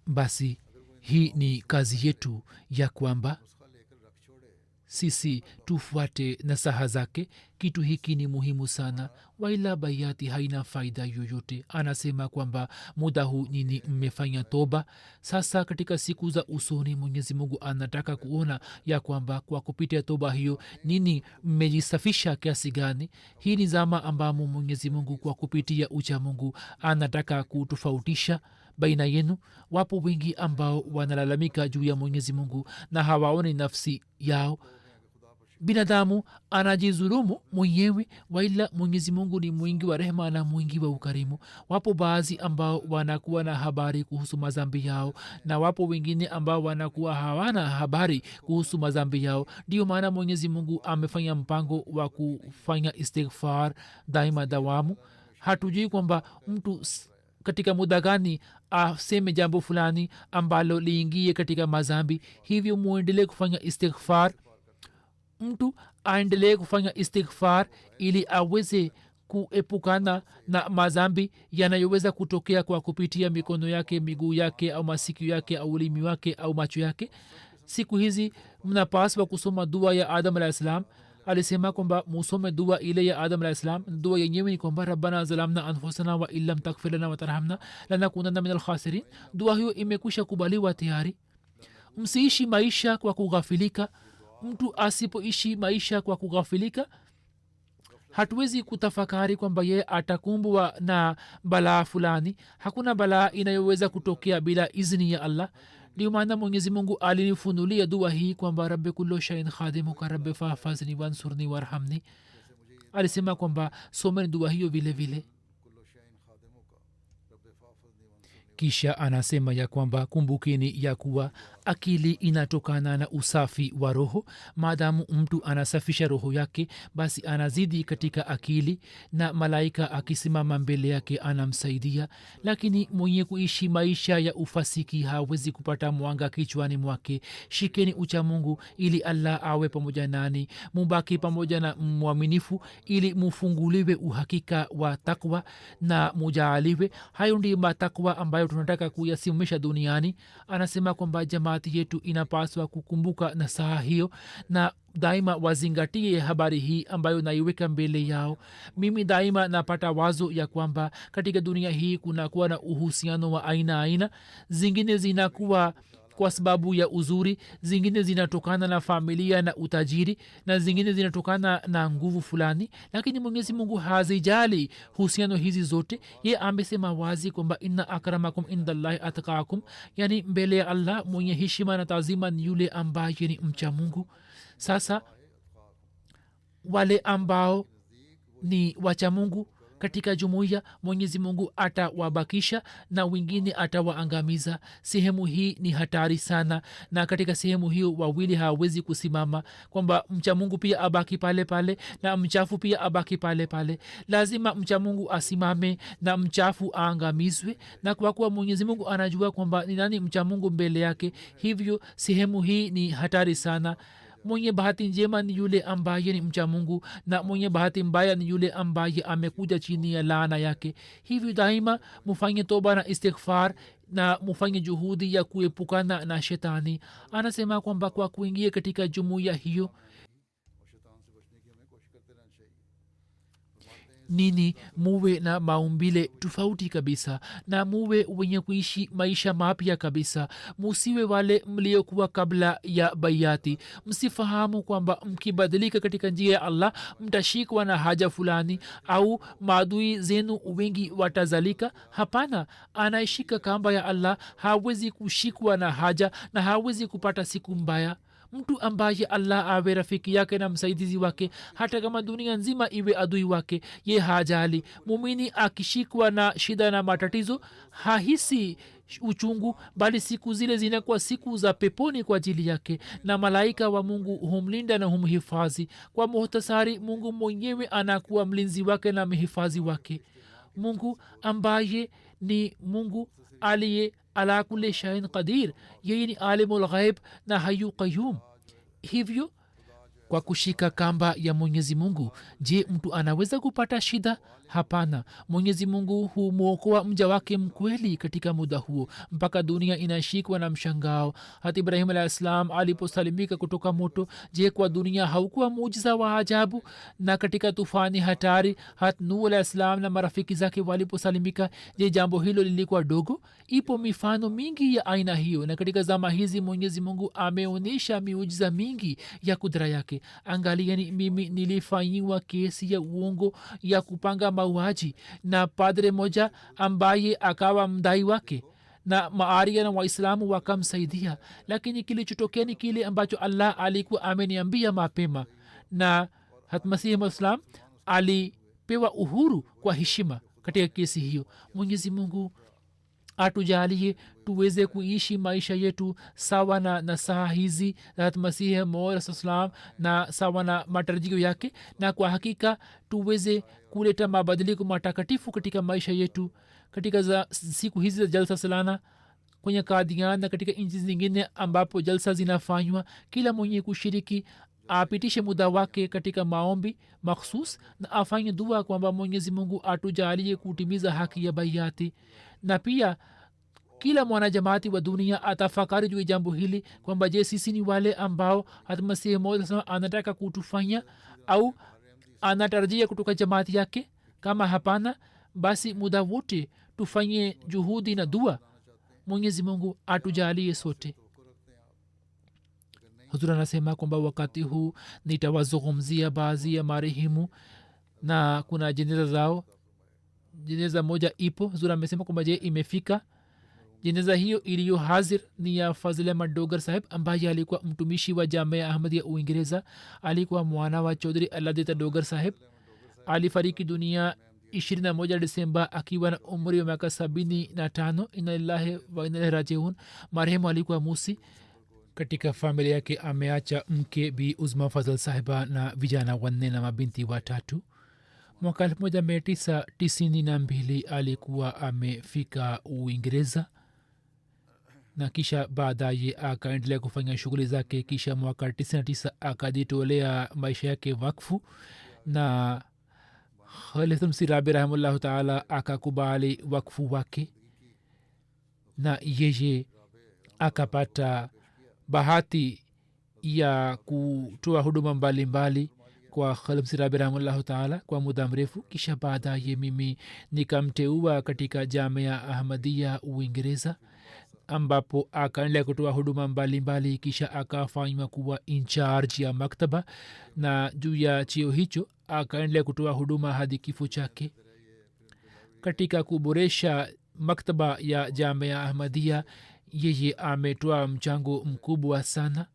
basi hii ni kazi yetu ya kwamba sisi tufuate nasaha zake. kitu hiki ni muhimu sana, waila bayati haina faida yoyote. anasema kwamba muda huu nini mmefanya toba. sasa katika siku za usoni mwenyezi mungu anataka kuona ya kwamba kwa kupitia toba hiyo nini mmejisafisha kiasi gani. hii ni zama ambamo mwenyezi mungu kwa kupitia ucha mungu anataka kutofautisha baina yenu. wapo wengi ambao wanalalamika juu ya mwenyezi mungu na hawaoni nafsi yao binadamu anajizulumu mwenyewe, waila mwenyezi mungu ni mwingi wa rehema na mwingi wa ukarimu. Wapo baadhi ambao wanakuwa na habari kuhusu mazambi yao na wapo wengine ambao wanakuwa hawana habari kuhusu mazambi yao. ndio maana mwenyezi mungu amefanya mpango wa kufanya istighfar daima dawamu. hatujui kwamba mtu katika muda gani aseme jambo fulani ambalo liingie katika mazambi, hivyo muendelee kufanya istighfar. mtu aendelee kufanya istighfar ili aweze kuepukana na mazambi yanayoweza kutokea kwa kupitia mikono yake, miguu yake, au masikio yake, au ulimi wake, au macho yake. siku hizi mnapaswa kusoma dua ya adam alah salam. alisema kwamba musome dua ile ya adam alah salam. dua yenyewe ni kwamba rabbana zalamna anfusana wa illam takfir lana wa tarhamna lanakunanna min alkhasirin. dua hiyo imekwisha kubaliwa tayari. msiishi maisha kwa kughafilika. mtu asipoishi maisha kwa kughafilika, hatuwezi kutafakari kwamba yeye atakumbwa na balaa fulani. hakuna balaa inayoweza kutokea bila izni ya allah. ndio maana mwenyezi mungu alinifunulia dua hii kwamba rabbi kullu shain khadimuka rabbi fahfazni wansurni warhamni. alisema kwamba someni dua hiyo vile vile. kisha anasema ya kwamba kumbukeni ya kuwa akili inatokana na usafi wa roho. maadamu mtu anasafisha roho yake, basi anazidi katika akili na malaika akisimama mbele yake anamsaidia. lakini mwenye kuishi maisha ya ufasiki hawezi kupata mwanga kichwani mwake. shikeni ucha mungu ili allah awe pamoja nani. mubaki pamoja na mwaminifu ili mufunguliwe uhakika wa takwa na mujaaliwe. hayo ndi matakwa ambayo tunataka kuyasimamisha duniani. anasema kwamba jamaati yetu inapaswa kukumbuka nasaha hiyo na daima wazingatie habari hii ambayo naiweka mbele yao. mimi daima napata wazo ya kwamba katika dunia hii kunakuwa na uhusiano wa aina aina. zingine zinakuwa kwa sababu ya uzuri, zingine zinatokana na familia na utajiri, na zingine zinatokana na nguvu fulani. lakini mwenyezi mungu hazijali husiano hizi zote. ye amesema wazi kwamba inna akramakum indallahi atqakum, yani mbele ya allah mwenye heshima na taazima ni yule ambaye ni mcha mungu. sasa wale ambao ni wacha mungu katika jumuiya, mwenyezi mungu atawabakisha na wengine atawaangamiza. sehemu hii ni hatari sana, na katika sehemu hiyo wawili hawawezi kusimama, kwamba mcha mungu pia abaki pale pale na mchafu pia abaki pale pale. lazima mcha mungu asimame na mchafu aangamizwe, na kwa kuwa mwenyezi mungu anajua kwamba ni nani mcha mungu mbele yake, hivyo sehemu hii ni hatari sana. mwenye bahati njema ni yule ambaye ni mcha mungu, na mwenye bahati mbaya ni yule ambaye amekuja chini ya laana yake. hivyo daima mufanye toba na istighfar na mufanye juhudi ya kuepukana na shetani. anasema kwamba kwa kuingia katika jumuiya hiyo nini muwe na maumbile tofauti kabisa, na muwe wenye kuishi maisha mapya kabisa. musiwe wale mliokuwa kabla ya bayati. msifahamu kwamba mkibadilika katika njia ya allah mtashikwa na haja fulani au maadui zenu wengi watazalika. hapana, anaishika kamba ya allah hawezi kushikwa na haja na hawezi kupata siku mbaya. mtu ambaye allah awe rafiki yake na msaidizi wake, hata kama dunia nzima iwe adui wake, ye hajali. mumini akishikwa na shida na matatizo hahisi uchungu, bali siku zile zinakuwa siku za peponi kwa ajili yake, na malaika wa mungu humlinda na humhifadhi. kwa muhtasari, mungu mwenyewe anakuwa mlinzi wake na mhifadhi wake. mungu ambaye ni mungu aliye ala kulli shain qadir, yeye ni alimul ghaib na hayu qayyum. hivyo kwa kushika kamba ya mwenyezi mungu, je, mtu anaweza kupata shida? Hapana. mwenyezi mungu humwokoa mja wake mkweli katika muda huo mpaka dunia inashikwa na mshangao. hata ibrahim alah salam aliposalimika kutoka moto, je, kwa dunia haukuwa muujiza wa ajabu? na katika tufani hatari, hata nuh alah salam na marafiki zake waliposalimika, je, jambo hilo lilikuwa dogo? ipo mifano mingi ya aina hiyo, na katika zama hizi mwenyezi mungu ameonyesha miujiza mingi ya kudra yake. angalieni, mimi nilifanyiwa kesi ya uongo ya kupanga mauaji na padre moja ambaye akawa mdai wake, na maaria na waislamu wakamsaidia. lakini kilichotokea ni kile ambacho allah alikuwa ameniambia mapema. na hatmasihi maislam alipewa uhuru kwa heshima katika kesi hiyo. Mwenyezi mungu atujalie tuweze kuishi maisha yetu sawa na nasaha hizi za masihi maud salam na sawa na matarajio yake, na kwa hakika tuweze kuleta mabadiliko matakatifu katika maisha yetu katika siku hizi za jalsa salana kwenye Kadian na katika nchi zingine ambapo jalsa zinafanywa. Kila mwenye kushiriki apitishe muda wake katika maombi makhsus na afanye dua kwamba mwenyezi mungu atujalie kutimiza haki ya baiati, na pia kila mwanajamaati wa dunia atafakari juu ya jambo hili kwamba je, sisi ni wale ambao hatmasihi maud anataka kutufanya au anatarajia kutoka jamaati yake? Kama hapana, basi muda wote tufanye juhudi na dua mwenyezi mungu atujalie sote. Huzur anasema kwamba wakati huu nitawazungumzia baadhi ya marehemu na kuna jeneza zao. Jeneza moja ipo. Huzur amesema kwamba je, imefika. Jeneza hiyo iliyo hazir ni ya Fazil Ahmad Dogar saheb ambaye alikuwa mtumishi wa Jamia Ahmadiyya Uingereza. Alikuwa mwana wa Chaudhry Alladita Dogar saheb. Alifariki dunia 21 Disemba akiwa na umri wa miaka 75. Inna lillahi wa inna ilaihi rajiun. Marehemu alikuwa musi. Katika familia yake ameacha mke Bi Uzma Fazal sahiba na vijana wanne na mabinti watatu. Mwaka 1992 alikuwa amefika Uingereza na kisha baadaye akaendelea kufanya shughuli zake. Kisha mwaka 99 akajitolea maisha yake wakfu na Khalid Msi Rabi rahimahullahu taala akakubali wakfu wake, na yeye akapata bahati ya kutoa huduma mbalimbali kwa Khalid Msi Rabi rahimahullahu taala kwa muda mrefu. Kisha baadaye mimi nikamteua katika Jamia Ahmadiyya Uingereza ambapo akaendelea kutoa huduma mbalimbali. Kisha akafanywa kuwa incharge ya maktaba, na juu ya cheo hicho akaendelea kutoa huduma hadi kifo chake. Katika kuboresha maktaba ya Jamia Ahmadiyya yeye ametoa mchango mkubwa sana.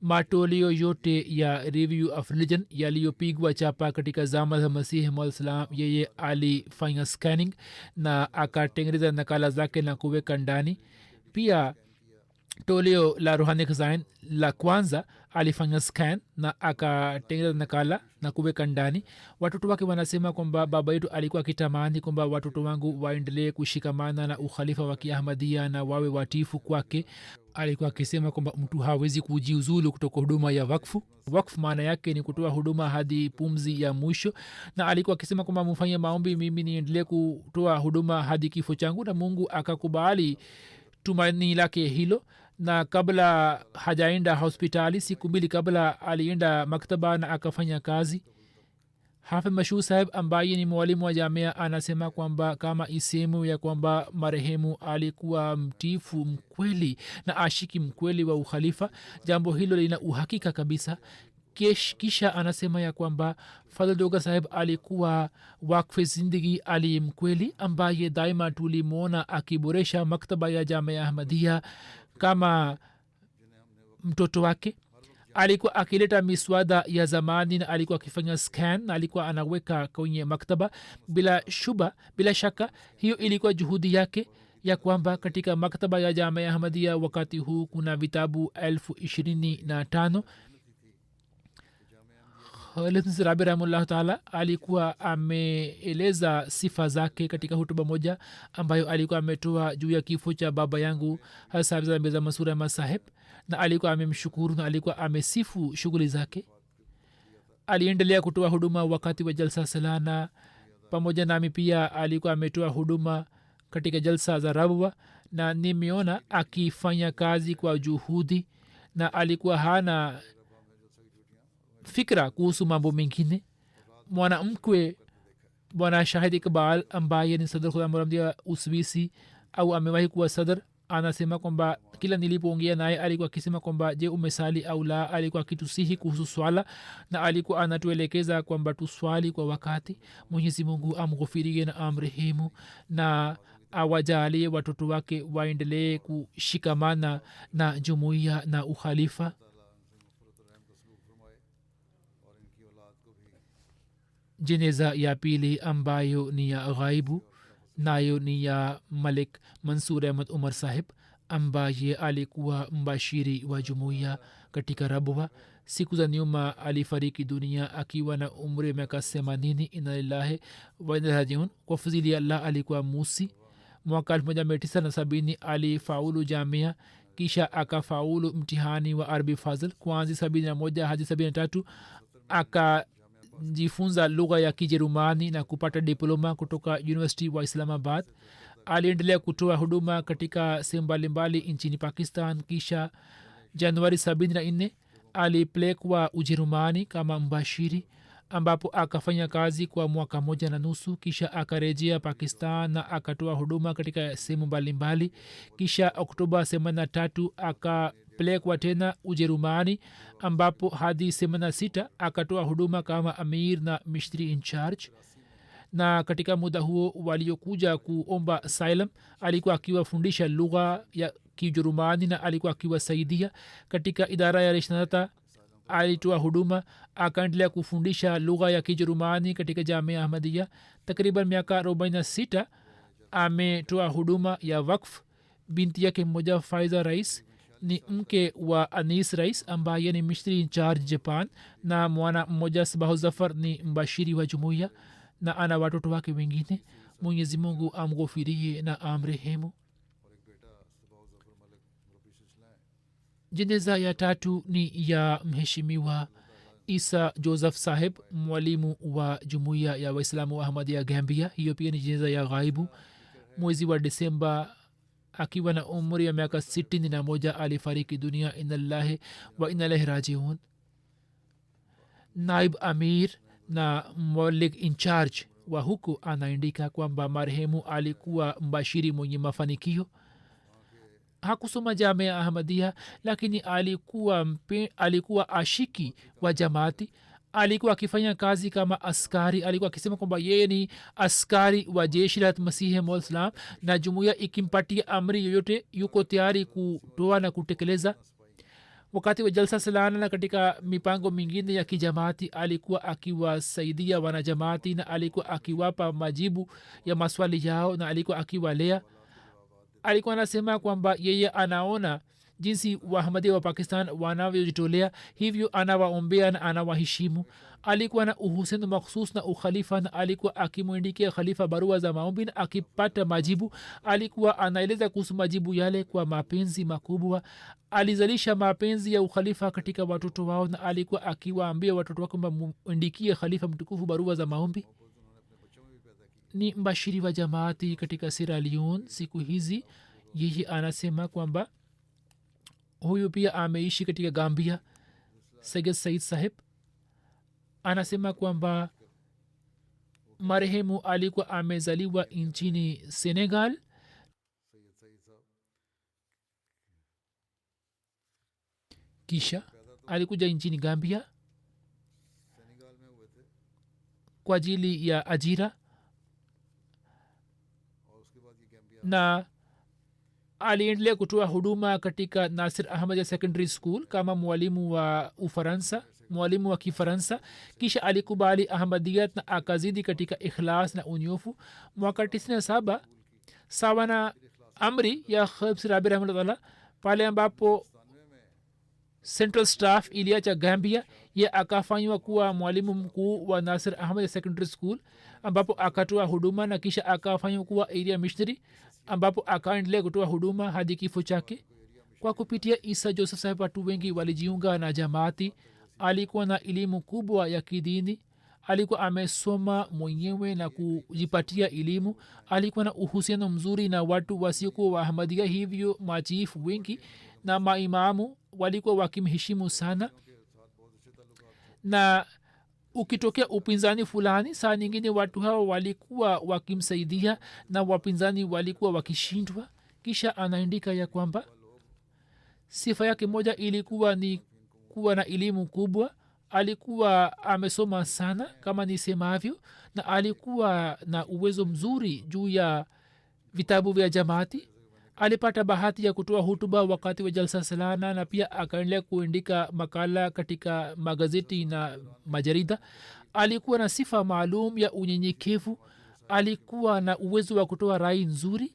Matoleo yote ya Review of Religion yaliyopigwa chapa katika zama za Masihi Maud salam yeye alifanya scanning na akatengeneza nakala zake na kuweka ndani. Pia toleo la Ruhani Khazain la kwanza alifanya scan na akatengeneza nakala na kuweka ndani. Watoto wake wanasema kwamba baba yetu alikuwa akitamani kwamba watoto wangu waendelee kushikamana na ukhalifa wa Kiahmadia na wawe watifu kwake. Alikuwa akisema kwamba mtu hawezi kujiuzulu kutoka huduma ya wakfu. Wakfu maana yake ni kutoa huduma hadi pumzi ya mwisho, na alikuwa akisema kwamba mfanye maombi mimi niendelee kutoa huduma hadi kifo changu, na Mungu akakubali tumaini lake hilo. Na kabla hajaenda hospitali, siku mbili kabla alienda maktaba na akafanya kazi. Hafidh Mashhur saheb ambaye ni mwalimu wa Jamia anasema kwamba kama isemu ya kwamba marehemu alikuwa mtifu mkweli na ashiki mkweli wa ukhalifa, jambo hilo lina uhakika kabisa. Kisha anasema ya kwamba Fadhl Dogar saheb alikuwa wakfe zindagi ali mkweli ambaye daima tulimwona akiboresha maktaba ya Jamia Ahmadiyya kama mtoto wake. Alikuwa akileta miswada ya zamani na alikuwa akifanya scan na alikuwa anaweka kwenye maktaba. Bila shaka hiyo ilikuwa juhudi yake ya kwamba katika maktaba ya Jamia Ahmadiyya wakati huu kuna vitabu 25,000. Khalid Msi Rabi rahimahullah taala alikuwa ameeleza sifa zake katika hutuba moja ambayo alikuwa ametoa juu ya kifo cha baba yangu Hazrat Mirza Masroor Ahmad saheb, na alikuwa amemshukuru na alikuwa amesifu shughuli zake. Aliendelea kutoa huduma wakati wa jalsa salana pamoja nami. Pia alikuwa ametoa huduma katika jalsa za rabwa, na nimeona akifanya kazi kwa juhudi, na alikuwa hana fikra kuhusu mambo mengine. Mwanamkwe bwana Shahid Iqbal ambaye ni sadr Khudam Ahmadiyya Uswisi au amewahi kuwa sadr, anasema kwamba kila nilipoongea naye alikuwa akisema kwamba je, umesali au la. Alikuwa akitusihi kuhusu swala na alikuwa anatuelekeza kwamba tuswali kwa wakati. Mwenyezi Mungu amghufirie na amrehemu na awajalie watoto wake waendelee kushikamana na jumuiya na ukhalifa. jeneza ya pili ambayo ni ya ghaibu nayo ni ya malik mansur ahmad umar sahib ambaye alikuwa mbashiri wa jumuiya katika rabwa. siku za nyuma alifariki dunia akiwa na umri miaka 80. inna lillahi wa inna ilaihi rajiun. kwa fadhili ya allah alikuwa musi. mwaka 1970 alifaulu jamia, kisha akafaulu mtihani wa arbi fazl kuanzia 71 hadi 73. akajifunza lugha ya kijerumani na kupata diploma kutoka university wa islamabad. aliendelea kutoa huduma katika sehemu mbalimbali nchini pakistan. kisha januari 74 alipelekwa ujerumani kama mbashiri ambapo akafanya kazi kwa mwaka 1.5. kisha akarejea pakistan na akatoa huduma katika sehemu mbalimbali. kisha oktoba 83 akapelekwa tena ujerumani ambapo hadi 86 akatoa huduma kama amir na mishtri in charge. na katika muda huo waliokuja kuomba asylum alikuwa akiwafundisha lugha ya kijerumani na alikuwa akiwasaidia katika idara ya reshnata. alitoa huduma akaendelea kufundisha lugha ya kijerumani katika jamia ahmadia. takriban miaka 46 ametoa huduma ya wakf. binti yake mmoja faiza rais ni mke wa anis rais ambaye ni mishtri in charge japan, na mwana mmoja sabahu zafar ni mbashiri wa jumuiya na ana watoto wake wengine. mwenyezi mungu amghofirie na amrehemu. jeneza ya tatu ni ya mheshimiwa isa joseph saheb, mwalimu wa jumuiya ya waislamu wa ahmadia gambia. hiyo pia ni jeneza ya ghaibu. mwezi wa desemba akiwa na umri ya miaka 61 alifariki dunia. inna lillahi wa inna ilaihi rajiun. naib amir na malik in charge wa huku anaandika kwamba marehemu alikuwa mbashiri mwenye mafanikio. hakusoma jamia ahmadia lakini alikuwa ashiki wa jamaati. alikuwa akifanya kazi kama askari. alikuwa akisema kwamba yeye ni askari wa jeshi la masihi mwaislam na jumuiya ikimpatia amri yoyote yuko tayari kutoa na kutekeleza. wakati wa jalsa salana na katika mipango mingine ya kijamaati alikuwa akiwasaidia wanajamaati na alikuwa akiwapa majibu ya maswali yao na alikuwa akiwalea. alikuwa anasema kwamba yeye anaona jinsi wahamadia wa pakistan wanavyojitolea, hivyo anawaombea na anawaheshimu. alikuwa na uhusiano makhsus na ukhalifa na alikuwa akimwindikia khalifa barua za maombi na akipata majibu. alikuwa anaeleza kuhusu majibu yale kwa mapenzi makubwa. alizalisha mapenzi ya ukhalifa katika watoto wao na alikuwa akiwaambia watoto wake kwamba mwindikie khalifa mtukufu barua za maombi. ni mbashiri wa jamaati katika Sierra Leone siku hizi. yeye anasema kwamba huyu pia ameishi katika gambia. Sayyid Said Sahib anasema kwamba marehemu alikuwa amezaliwa nchini senegal. kisha alikuja nchini gambia kwa ajili ya ajira na aliendelea kutoa huduma katika nasir ahmad secondary school kama mwalimu wa kifaransa. kisha alikubali ahmadiyat na akazidi katika ikhlas na unyofu. mwaka 97 sawa na amri ya khabs rabi rahmatullah, pale ambapo central staff iliacha gambia, ye akafanywa kuwa mwalimu mkuu wa nasir ahmad secondary school ambapo akatoa huduma na kisha akafanywa kuwa area missionary ambapo akaendelea kutoa huduma hadi kifo chake. kwa kupitia isa joseph saheb watu wengi walijiunga na jamaati. alikuwa na elimu kubwa ya kidini. alikuwa amesoma mwenyewe na kujipatia elimu. alikuwa na uhusiano mzuri na watu wasiokuwa wa ahmadia, hivyo machifu wengi na maimamu walikuwa wakimheshimu sana. na ukitokea upinzani fulani, saa nyingine watu hawa walikuwa wakimsaidia na wapinzani walikuwa wakishindwa. kisha anaandika ya kwamba sifa yake moja ilikuwa ni kuwa na elimu kubwa. alikuwa amesoma sana kama nisemavyo, na alikuwa na uwezo mzuri juu ya vitabu vya jamaati. alipata bahati ya kutoa hutuba wakati wa jalsa salana na pia akaendelea kuandika makala katika magazeti na majarida. alikuwa na sifa maalum ya unyenyekevu. Alikuwa na uwezo wa kutoa rai nzuri,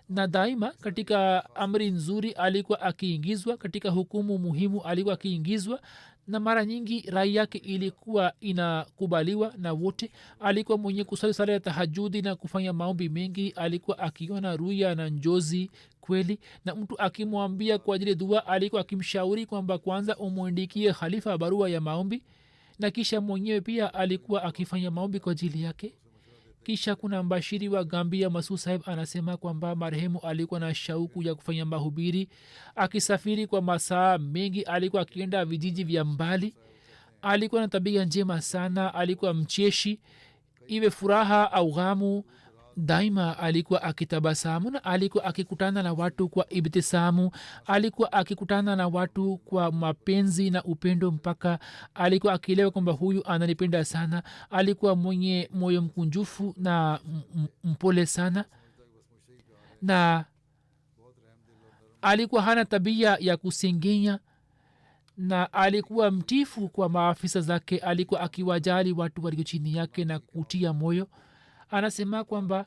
na daima katika amri nzuri alikuwa akiingizwa, katika hukumu muhimu alikuwa akiingizwa, na mara nyingi rai yake ilikuwa inakubaliwa na wote. Alikuwa mwenye kusali sala ya tahajudi na kufanya maombi mengi. Alikuwa akiona ruya na njozi kweli, na mtu akimwambia kwa ajili dua alikuwa akimshauri kwamba kwanza umwandikie khalifa barua ya maombi, na kisha mwenyewe pia alikuwa akifanya maombi kwa ajili yake. Kisha kuna mbashiri wa gambia masud saheb anasema kwamba marehemu alikuwa na shauku ya kufanya mahubiri. Akisafiri kwa masaa mengi, alikuwa akienda vijiji vya mbali. Alikuwa na tabia njema sana, alikuwa mcheshi. Iwe furaha au ghamu, daima alikuwa akitabasamu, na alikuwa akikutana na watu kwa ibtisamu. Alikuwa akikutana na watu kwa mapenzi na upendo, mpaka alikuwa akielewa kwamba huyu ananipenda sana. Alikuwa mwenye moyo mkunjufu na mpole sana, na alikuwa hana tabia ya kusengenya, na alikuwa mtifu kwa maafisa zake. Alikuwa akiwajali watu walio chini yake na kutia moyo. Anasema kwamba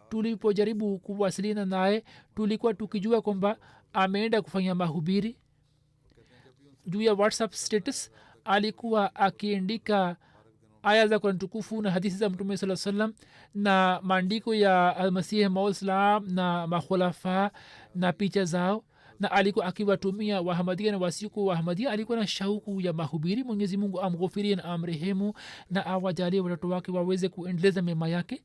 tulipojaribu kuwasiliana naye tulikuwa tukijua kwamba ameenda kufanya mahubiri. Juu ya whatsapp status alikuwa akiandika aya za Qur'an tukufu na hadithi za Mtume sallallahu alaihi wasallam na maandiko ya Almasihi Maud Islam na makhulafa na picha zao, na alikuwa akiwatumia wahamadia na wasiku wahamadia. Alikuwa na shauku ya mahubiri. Mwenyezi Mungu amghufirie na amrehemu na awajalie watoto wake waweze kuendeleza mema yake.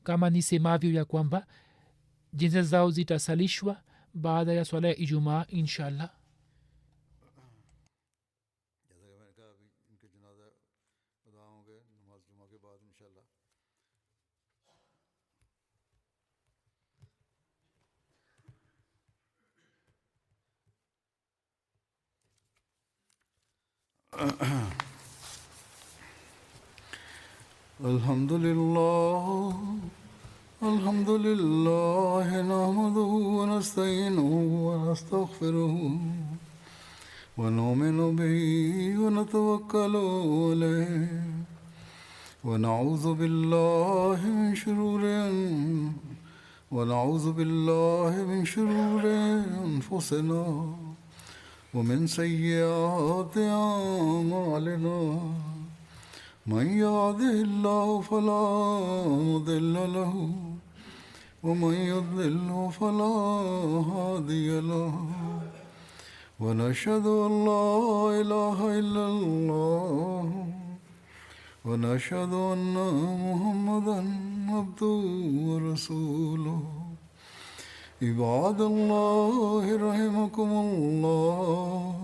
Kama nisemavyo ya kwamba jeneza zao zitasalishwa baada ya swala ya Ijumaa inshallah. Alhamdulillah, alhamdulillah, nahmaduhu wa nasta'inuhu wa nastaghfiruhu wa nu'minu bihi wa natawakkalu alayhi wa na'udhu billahi min shururi anfusina wa min sayyiati a'malina. من يهده الله فلا مضل له ومن يضلل فلا هادي له ونشهد أن لا إله إلا الله ونشهد أن محمدا عبده ورسوله. عباد الله رحمكم الله،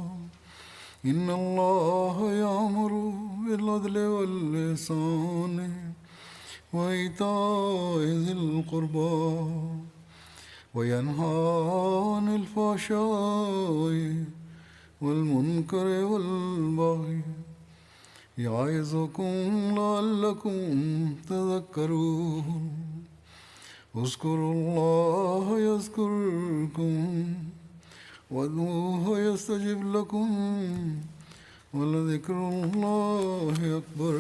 إن الله يأمر بالعدل والإحسان وإيتاء ذي القربى وينهى عن الفحشاء والمنكر والبغي يعظكم لعلكم تذكرون. اذكروا الله يذكركم وادعوه يستجب لكم ولذكر الله أكبر.